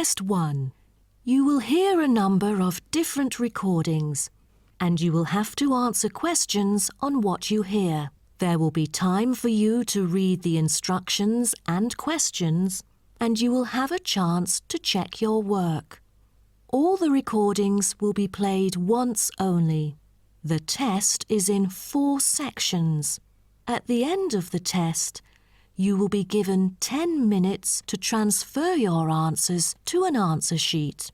Test 1. You will hear a number of different recordings, and you will have to answer questions on what you hear. There will be time for you to read the instructions and questions, and you will have a chance to check your work. All the recordings will be played once only. The test is in 4 sections. At the end of the test, you will be given 10 minutes to transfer your answers to an answer sheet.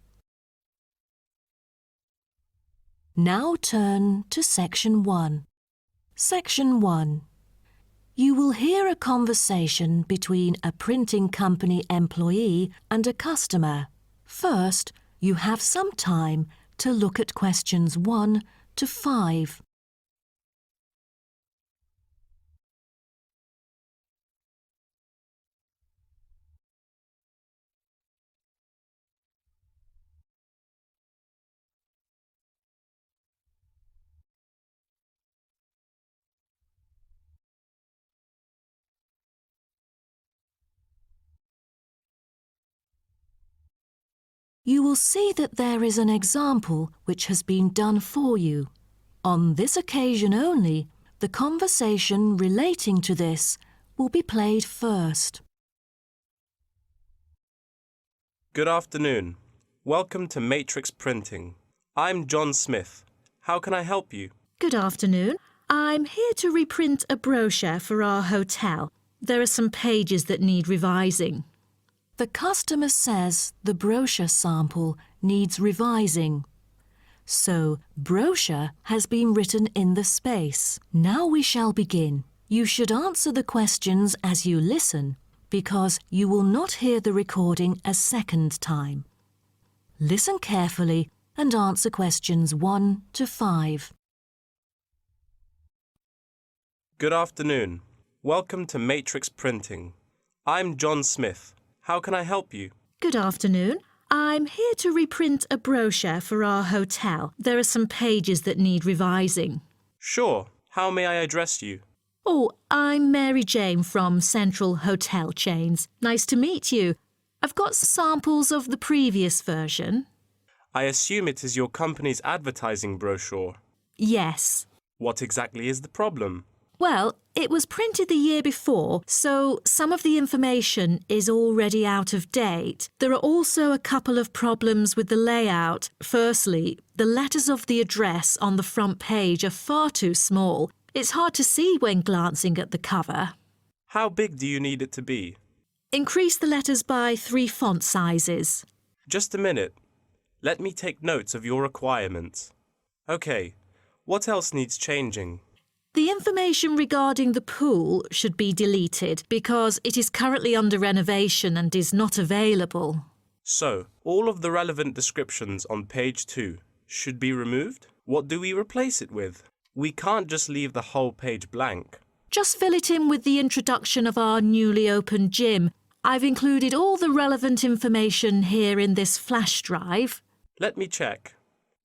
Now turn to Section 1. Section 1. You will hear a conversation between a printing company employee and a customer. First, you have some time to look at questions 1 to 5. You will see that there is an example which has been done for you. On this occasion only, the conversation relating to this will be played first. Good afternoon. Welcome to Matrix Printing. I'm John Smith. How can I help you? Good afternoon. I'm here to reprint a brochure for our hotel. There are some pages that need revising. The customer says the brochure sample needs revising. So, brochure has been written in the space. Now we shall begin. You should answer the questions as you listen, because you will not hear the recording a second time. Listen carefully and answer questions 1 to 5. Good afternoon. Welcome to Matrix Printing. I'm John Smith. How can I help you? Good afternoon. I'm here to reprint a brochure for our hotel. There are some pages that need revising. Sure. How may I address you? Oh, I'm Mary Jane from Central Hotel Chains. Nice to meet you. I've got samples of the previous version. I assume it is your company's advertising brochure. Yes. What exactly is the problem? Well, it was printed the year before, so some of the information is already out of date. There are also a couple of problems with the layout. Firstly, the letters of the address on the front page are far too small. It's hard to see when glancing at the cover. How big do you need it to be? Increase the letters by 3 font sizes. Just a minute. Let me take notes of your requirements. Okay. What else needs changing? The information regarding the pool should be deleted because it is currently under renovation and is not available. So, all of the relevant descriptions on page 2 should be removed? What do we replace it with? We can't just leave the whole page blank. Just fill it in with the introduction of our newly opened gym. I've included all the relevant information here in this flash drive. Let me check.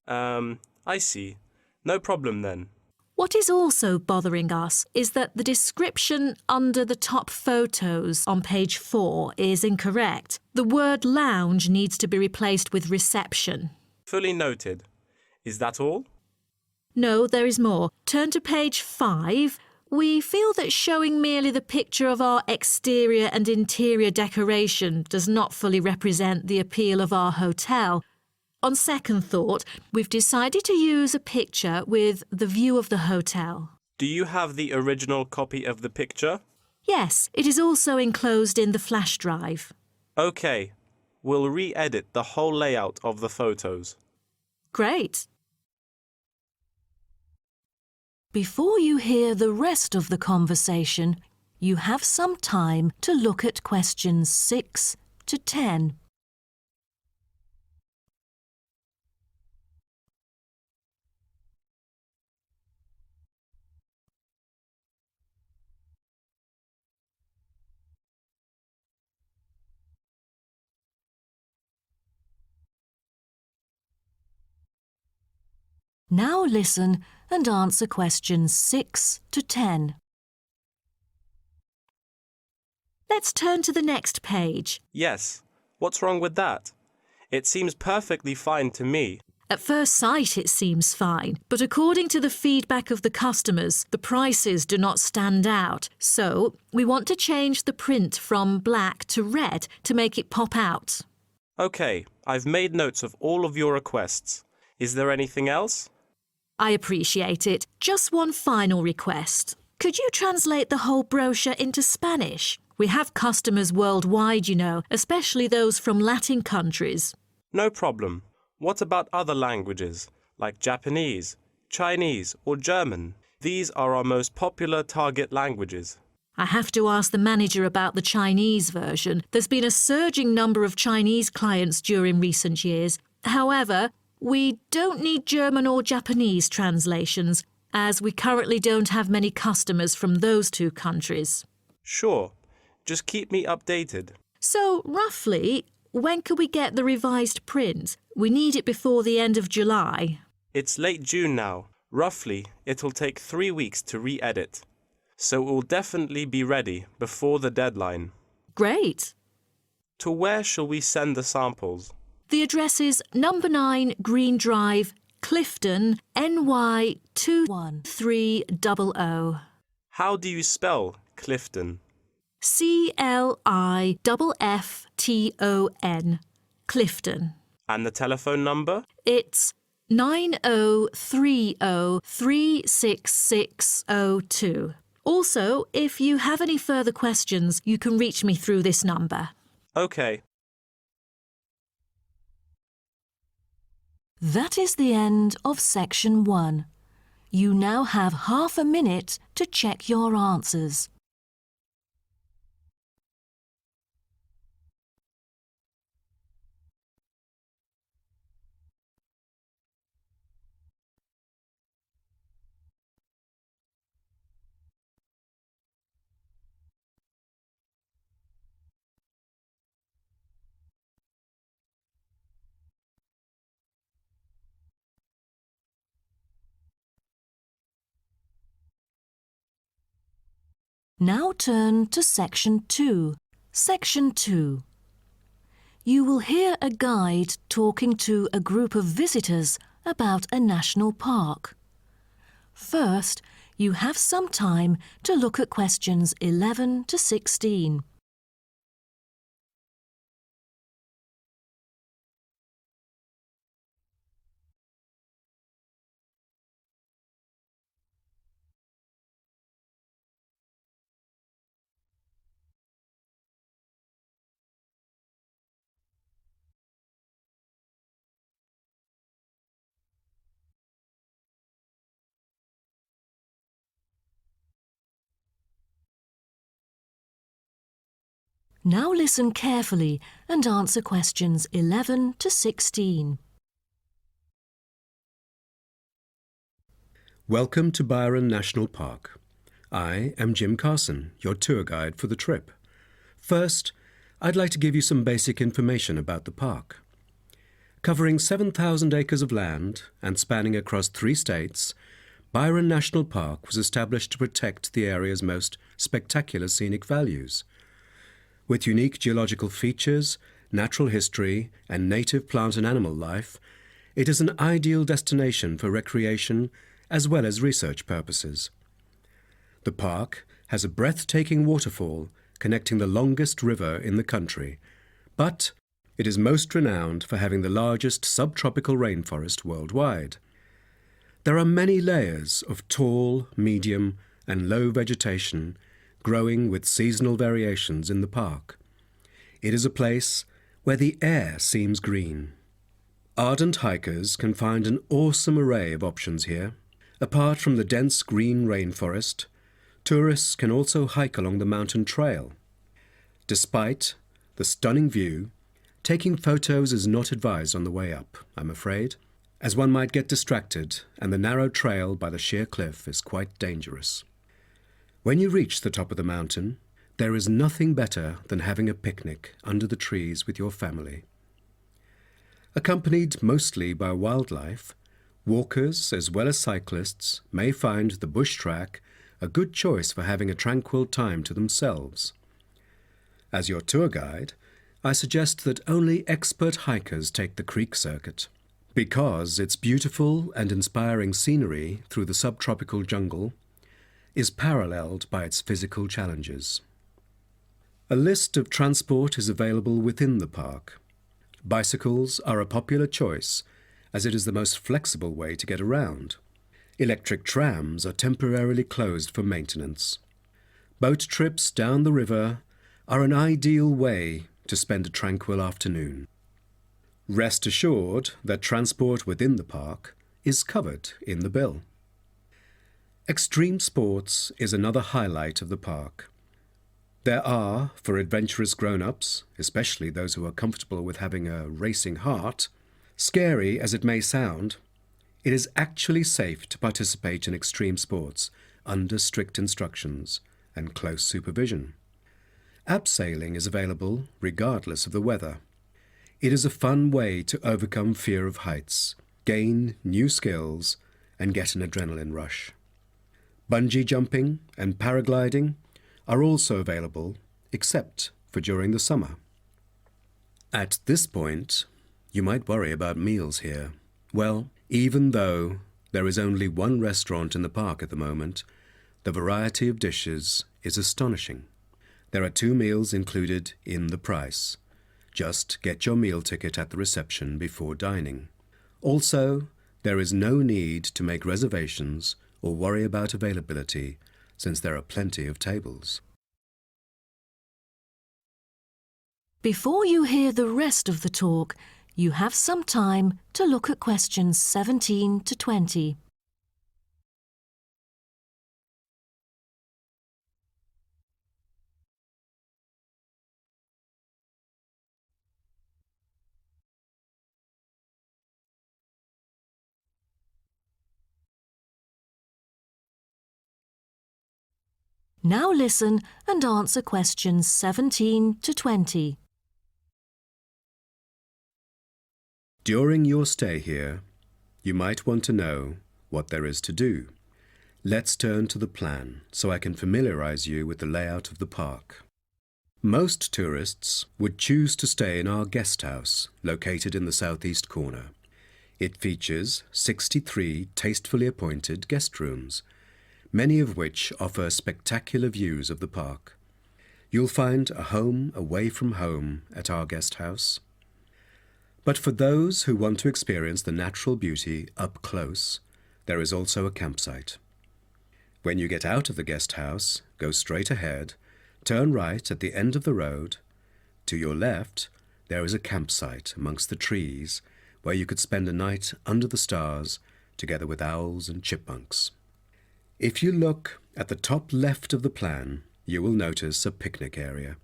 I see. No problem then. What is also bothering us is that the description under the top photos on page 4 is incorrect. The word lounge needs to be replaced with reception. Fully noted. Is that all? No, there is more. Turn to page 5. We feel that showing merely the picture of our exterior and interior decoration does not fully represent the appeal of our hotel. On second thought, we've decided to use a picture with the view of the hotel. Do you have the original copy of the picture? Yes, it is also enclosed in the flash drive. Okay. We'll re-edit the whole layout of the photos. Great. Before you hear the rest of the conversation, you have some time to look at questions 6 to 10. Now listen and answer questions 6 to 10. Let's turn to the next page. Yes. What's wrong with that? It seems perfectly fine to me. At first sight, it seems fine, but according to the feedback of the customers, the prices do not stand out. So, we want to change the print from black to red to make it pop out. Okay, I've made notes of all of your requests. Is there anything else? I appreciate it. Just one final request. Could you translate the whole brochure into Spanish? We have customers worldwide, you know, especially those from Latin countries. No problem. What about other languages, like Japanese, Chinese, or German? These are our most popular target languages. I have to ask the manager about the Chinese version. There's been a surging number of Chinese clients during recent years. However, we don't need German or Japanese translations, as we currently don't have many customers from those two countries. Sure. Just keep me updated. So, roughly, when could we get the revised print? We need it before the end of July. It's late June now. Roughly, it'll take 3 weeks to re-edit. So it will definitely be ready before the deadline. Great. To where shall we send the samples? The address is number 9 Green Drive, Clifton, NY 21300. How do you spell Clifton? CLIFFTON, Clifton. And the telephone number? It's 9030366602. Also, if you have any further questions, you can reach me through this number. Okay. That is the end of section 1. You now have half a minute to check your answers. Now turn to section 2. Section 2. You will hear a guide talking to a group of visitors about a national park. First, you have some time to look at questions 11 to 16. Now listen carefully and answer questions 11 to 16. Welcome to Byron National Park. I am Jim Carson, your tour guide for the trip. First, I'd like to give you some basic information about the park. Covering 7,000 acres of land and spanning across 3 states, Byron National Park was established to protect the area's most spectacular scenic values. With unique geological features, natural history, and native plant and animal life, it is an ideal destination for recreation as well as research purposes. The park has a breathtaking waterfall connecting the longest river in the country, but it is most renowned for having the largest subtropical rainforest worldwide. There are many layers of tall, medium, and low vegetation growing with seasonal variations in the park. It is a place where the air seems green. Ardent hikers can find an awesome array of options here. Apart from the dense green rainforest, tourists can also hike along the mountain trail. Despite the stunning view, taking photos is not advised on the way up, I'm afraid, as one might get distracted and the narrow trail by the sheer cliff is quite dangerous. When you reach the top of the mountain, there is nothing better than having a picnic under the trees with your family. Accompanied mostly by wildlife, walkers as well as cyclists may find the bush track a good choice for having a tranquil time to themselves. As your tour guide, I suggest that only expert hikers take the creek circuit, because its beautiful and inspiring scenery through the subtropical jungle is paralleled by its physical challenges. A list of transport is available within the park. Bicycles are a popular choice, as it is the most flexible way to get around. Electric trams are temporarily closed for maintenance. Boat trips down the river are an ideal way to spend a tranquil afternoon. Rest assured that transport within the park is covered in the bill. Extreme sports is another highlight of the park. There are, for adventurous grown-ups, especially those who are comfortable with having a racing heart, scary as it may sound, it is actually safe to participate in extreme sports under strict instructions and close supervision. Abseiling is available regardless of the weather. It is a fun way to overcome fear of heights, gain new skills, and get an adrenaline rush. Bungee jumping and paragliding are also available, except for during the summer. At this point, you might worry about meals here. Well, even though there is only one restaurant in the park at the moment, the variety of dishes is astonishing. There are 2 meals included in the price. Just get your meal ticket at the reception before dining. Also, there is no need to make reservations or worry about availability, since there are plenty of tables. Before you hear the rest of the talk, you have some time to look at questions 17 to 20. Now listen and answer questions 17 to 20. During your stay here, you might want to know what there is to do. Let's turn to the plan so I can familiarize you with the layout of the park. Most tourists would choose to stay in our guest house, located in the southeast corner. It features 63 tastefully appointed guest rooms, many of which offer spectacular views of the park. You'll find a home away from home at our guest house. But for those who want to experience the natural beauty up close, there is also a campsite. When you get out of the guest house, go straight ahead, turn right at the end of the road. To your left, there is a campsite amongst the trees where you could spend a night under the stars together with owls and chipmunks. If you look at the top left of the plan, you will notice a picnic area.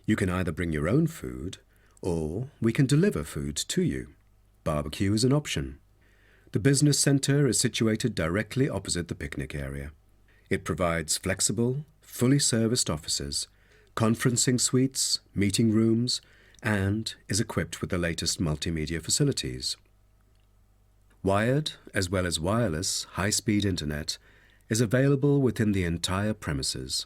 You can either bring your own food, or we can deliver food to you. Barbecue is an option. The business centre is situated directly opposite the picnic area. It provides flexible, fully serviced offices, conferencing suites, meeting rooms, and is equipped with the latest multimedia facilities. Wired, as well as wireless, high-speed internet is available within the entire premises.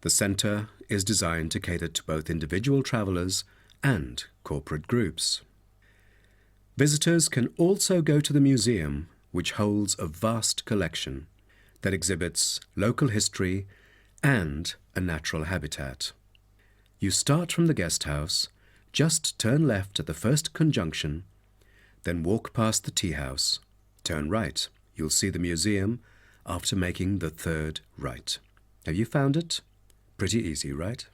The centre is designed to cater to both individual travellers and corporate groups. Visitors can also go to the museum, which holds a vast collection that exhibits local history and a natural habitat. You start from the guest house, just turn left at the first conjunction, then walk past the tea house. Turn right. You'll see the museum after making the third right. Have you found it? Pretty easy, right?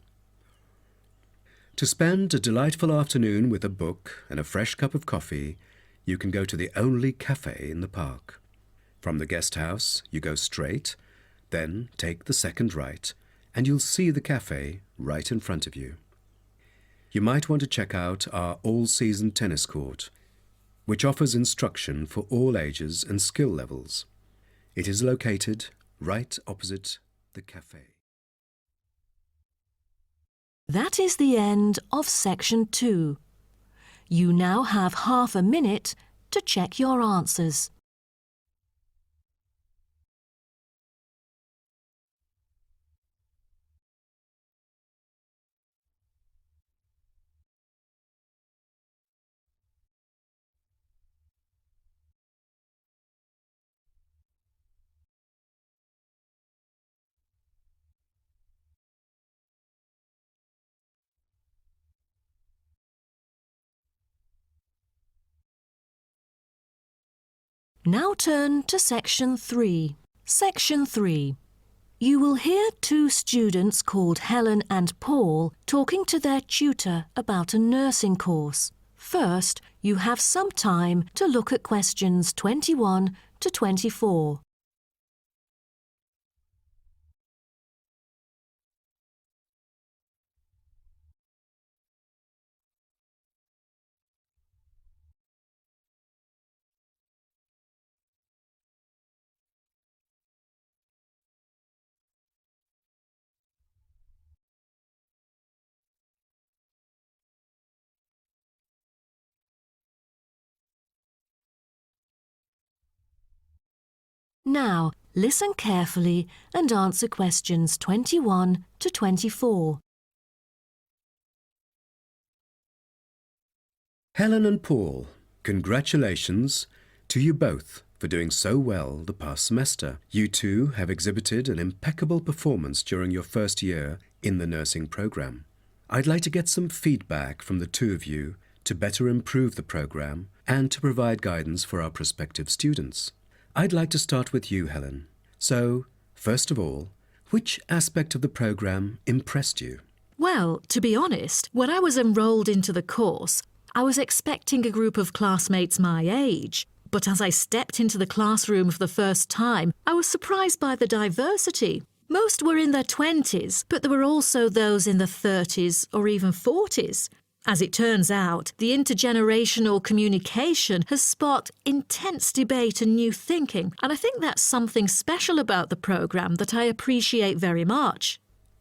To spend a delightful afternoon with a book and a fresh cup of coffee, you can go to the only cafe in the park. From the guest house, you go straight, then take the second right, and you'll see the cafe right in front of you. You might want to check out our all-season tennis court, which offers instruction for all ages and skill levels. It is located right opposite the cafe. That is the end of section 2. You now have half a minute to check your answers. Now turn to Section 3. Section 3. You will hear two students called Helen and Paul talking to their tutor about a nursing course. First, you have some time to look at questions 21 to 24. Now, listen carefully and answer questions 21 to 24. Helen and Paul, congratulations to you both for doing so well the past semester. You two have exhibited an impeccable performance during your first year in the nursing program. I'd like to get some feedback from the two of you to better improve the program and to provide guidance for our prospective students. I'd like to start with you, Helen. So, first of all, which aspect of the program impressed you? Well, to be honest, when I was enrolled into the course, I was expecting a group of classmates my age. But as I stepped into the classroom for the first time, I was surprised by the diversity. Most were in their 20s, but there were also those in the 30s or even 40s. As it turns out, the intergenerational communication has sparked intense debate and new thinking, and I think that's something special about the programme that I appreciate very much.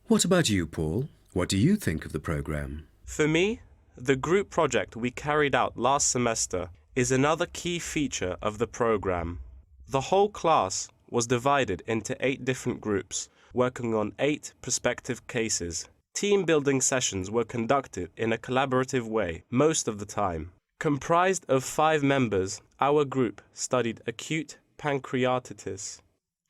What about you, Paul? What do you think of the program? For me, the group project we carried out last semester is another key feature of the program. The whole class was divided into 8 different groups, working on 8 prospective cases. Team-building sessions were conducted in a collaborative way most of the time. Comprised of 5 members, our group studied acute pancreatitis.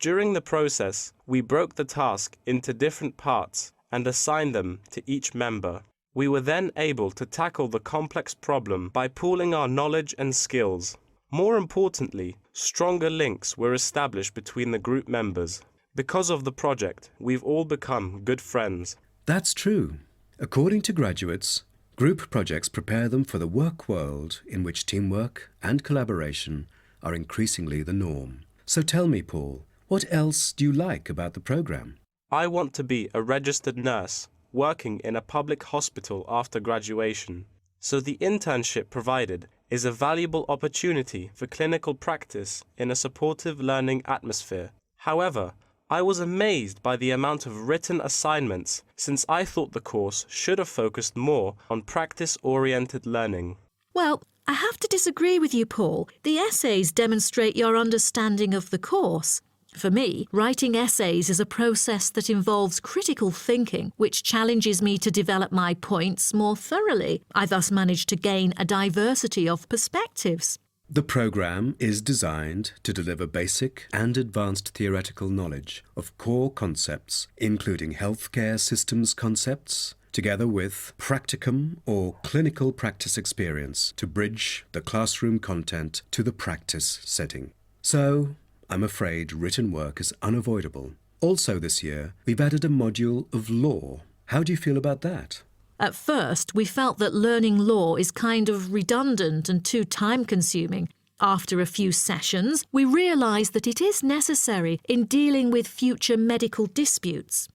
During the process, we broke the task into different parts and assigned them to each member. We were then able to tackle the complex problem by pooling our knowledge and skills. More importantly, stronger links were established between the group members. Because of the project, we've all become good friends. That's true. According to graduates, group projects prepare them for the work world in which teamwork and collaboration are increasingly the norm. So tell me, Paul, what else do you like about the program? I want to be a registered nurse working in a public hospital after graduation. So the internship provided is a valuable opportunity for clinical practice in a supportive learning atmosphere. However, I was amazed by the amount of written assignments, since I thought the course should have focused more on practice-oriented learning. Well, I have to disagree with you, Paul. The essays demonstrate your understanding of the course. For me, writing essays is a process that involves critical thinking, which challenges me to develop my points more thoroughly. I thus managed to gain a diversity of perspectives. The program is designed to deliver basic and advanced theoretical knowledge of core concepts, including healthcare systems concepts, together with practicum or clinical practice experience to bridge the classroom content to the practice setting. So, I'm afraid written work is unavoidable. Also this year, we've added a module of law. How do you feel about that? At first, we felt that learning law is kind of redundant and too time-consuming. After a few sessions, we realised that it is necessary in dealing with future medical disputes.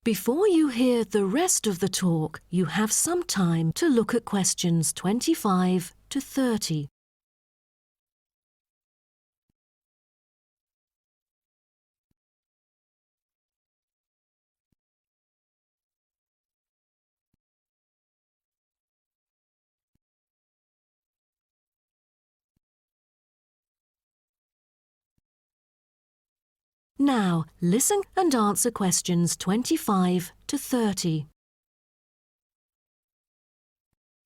Before you hear the rest of the talk, you have some time to look at questions 25 to 30. Now, listen and answer questions 25 to 30.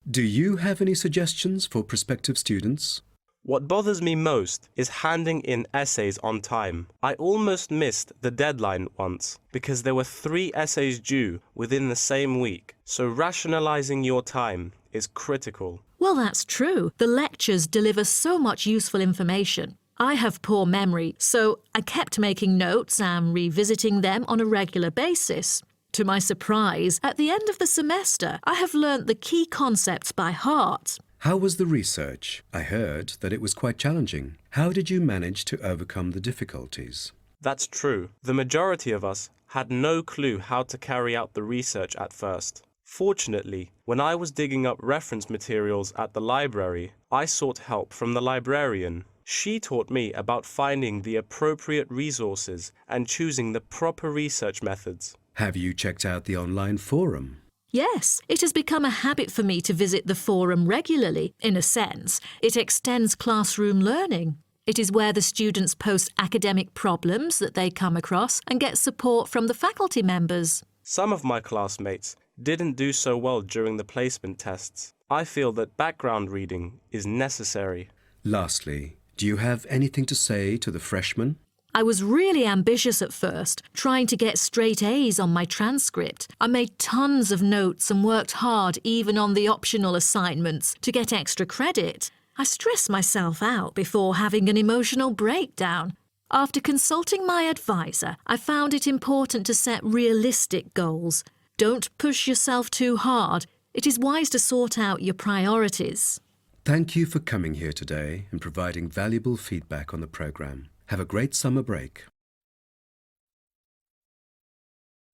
Do you have any suggestions for prospective students? What bothers me most is handing in essays on time. I almost missed the deadline once because there were 3 essays due within the same week, so rationalizing your time is critical. Well, that's true. The lectures deliver so much useful information. I have poor memory, so I kept making notes and revisiting them on a regular basis. To my surprise, at the end of the semester, I have learnt the key concepts by heart. How was the research? I heard that it was quite challenging. How did you manage to overcome the difficulties? That's true. The majority of us had no clue how to carry out the research at first. Fortunately, when I was digging up reference materials at the library, I sought help from the librarian. She taught me about finding the appropriate resources and choosing the proper research methods. Have you checked out the online forum? Yes, it has become a habit for me to visit the forum regularly. In a sense, it extends classroom learning. It is where the students post academic problems that they come across and get support from the faculty members. Some of my classmates didn't do so well during the placement tests. I feel that background reading is necessary. Lastly, do you have anything to say to the freshmen? I was really ambitious at first, trying to get straight A's on my transcript. I made tons of notes and worked hard even on the optional assignments to get extra credit. I stressed myself out before having an emotional breakdown. After consulting my advisor, I found it important to set realistic goals. Don't push yourself too hard. It is wise to sort out your priorities. Thank you for coming here today and providing valuable feedback on the program. Have a great summer break.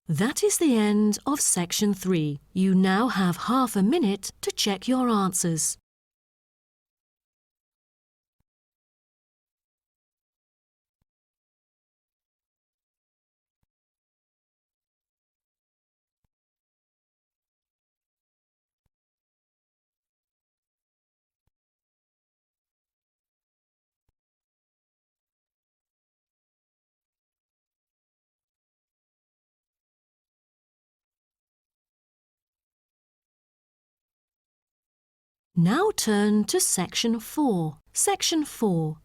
That is the end of section 3. You now have half a minute to check your answers. Now turn to section 4. Section 4.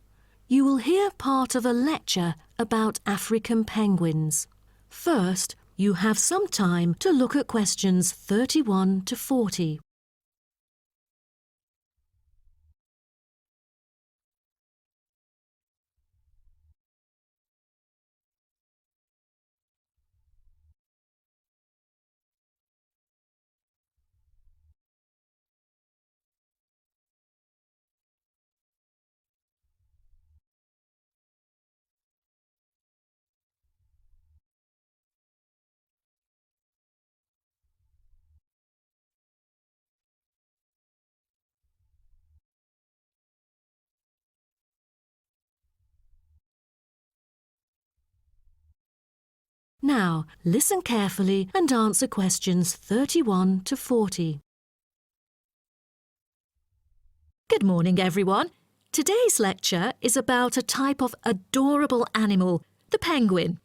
You will hear part of a lecture about African penguins. First, you have some time to look at questions 31 to 40. Now, listen carefully and answer questions 31 to 40. Good morning, everyone. Today's lecture is about a type of adorable animal, the penguin.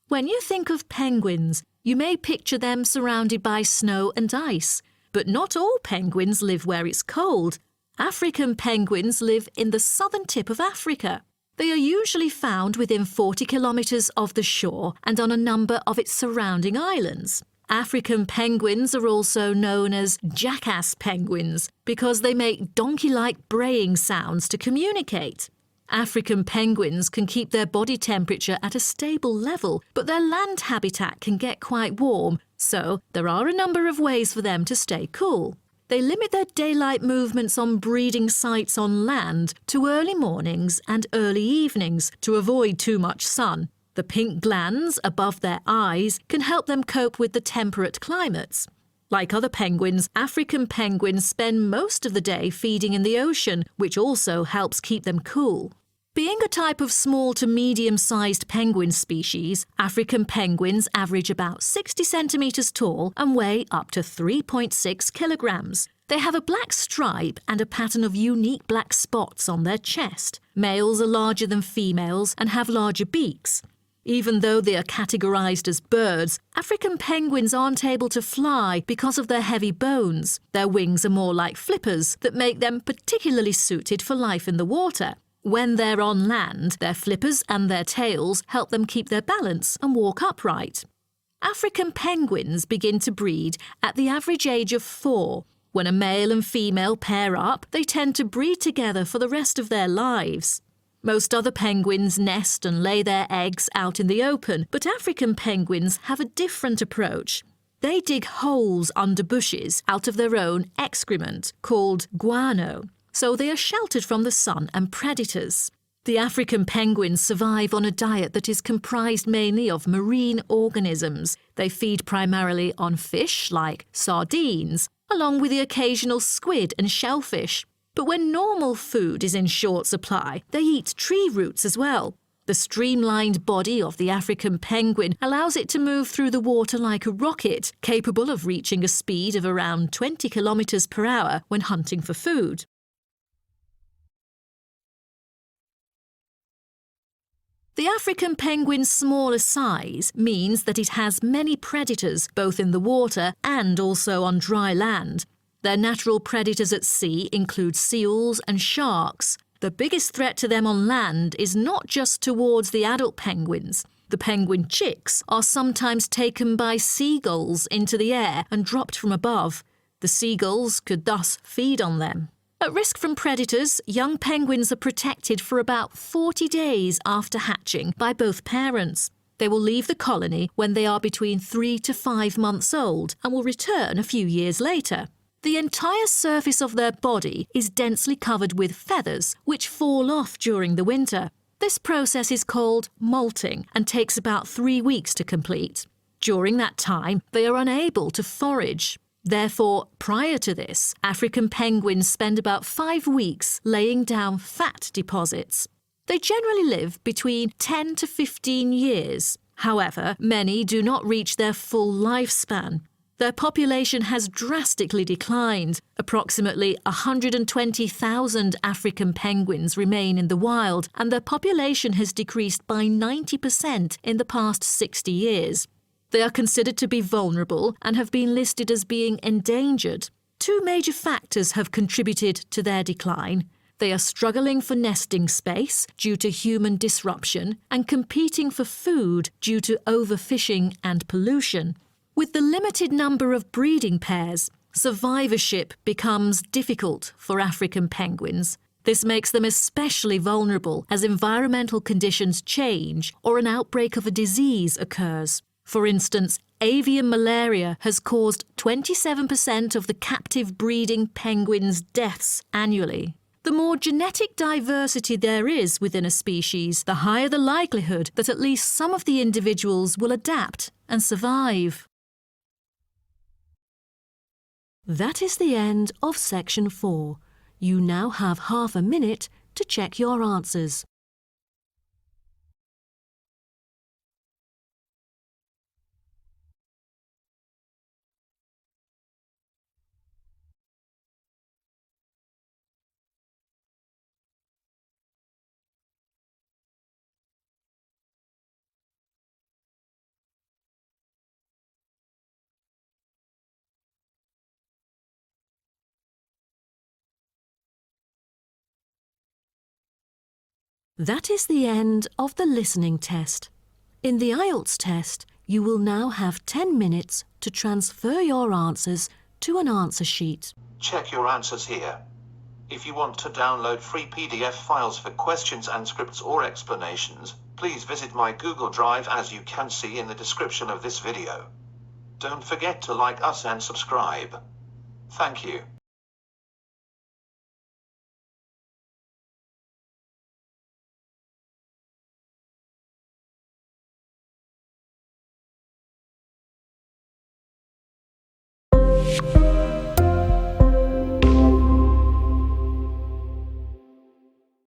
When you think of penguins, you may picture them surrounded by snow and ice. But not all penguins live where it's cold. African penguins live in the southern tip of Africa. They are usually found within 40 kilometres of the shore and on a number of its surrounding islands. African penguins are also known as jackass penguins because they make donkey-like braying sounds to communicate. African penguins can keep their body temperature at a stable level, but their land habitat can get quite warm, so there are a number of ways for them to stay cool. They limit their daylight movements on breeding sites on land to early mornings and early evenings to avoid too much sun. The pink glands above their eyes can help them cope with the temperate climates. Like other penguins, African penguins spend most of the day feeding in the ocean, which also helps keep them cool. Being a type of small to medium-sized penguin species, African penguins average about 60 centimetres tall and weigh up to 3.6 kilograms. They have a black stripe and a pattern of unique black spots on their chest. Males are larger than females and have larger beaks. Even though they are categorised as birds, African penguins aren't able to fly because of their heavy bones. Their wings are more like flippers that make them particularly suited for life in the water. When they're on land, their flippers and their tails help them keep their balance and walk upright. African penguins begin to breed at the average age of 4. When a male and female pair up, they tend to breed together for the rest of their lives. Most other penguins nest and lay their eggs out in the open, but African penguins have a different approach. They dig holes under bushes out of their own excrement, called guano, so they are sheltered from the sun and predators. The African penguins survive on a diet that is comprised mainly of marine organisms. They feed primarily on fish like sardines, along with the occasional squid and shellfish. But when normal food is in short supply, they eat tree roots as well. The streamlined body of the African penguin allows it to move through the water like a rocket, capable of reaching a speed of around 20 kilometers per hour when hunting for food. The African penguin's smaller size means that it has many predators both in the water and also on dry land. Their natural predators at sea include seals and sharks. The biggest threat to them on land is not just towards the adult penguins. The penguin chicks are sometimes taken by seagulls into the air and dropped from above. The seagulls could thus feed on them. At risk from predators, young penguins are protected for about 40 days after hatching by both parents. They will leave the colony when they are between 3 to 5 months old and will return a few years later. The entire surface of their body is densely covered with feathers, which fall off during the winter. This process is called molting and takes about 3 weeks to complete. During that time, they are unable to forage. Therefore, prior to this, African penguins spend about 5 weeks laying down fat deposits. They generally live between 10 to 15 years. However, many do not reach their full lifespan. Their population has drastically declined. Approximately 120,000 African penguins remain in the wild, and their population has decreased by 90% in the past 60 years. They are considered to be vulnerable and have been listed as being endangered. 2 major factors have contributed to their decline. They are struggling for nesting space due to human disruption and competing for food due to overfishing and pollution. With the limited number of breeding pairs, survivorship becomes difficult for African penguins. This makes them especially vulnerable as environmental conditions change or an outbreak of a disease occurs. For instance, avian malaria has caused 27% of the captive breeding penguins' deaths annually. The more genetic diversity there is within a species, the higher the likelihood that at least some of the individuals will adapt and survive. That is the end of section 4. You now have half a minute to check your answers. That is the end of the listening test. In the IELTS test, you will now have 10 minutes to transfer your answers to an answer sheet. Check your answers here. If you want to download free PDF files for questions and scripts or explanations, please visit my Google Drive as you can see in the description of this video. Don't forget to like us and subscribe. Thank you.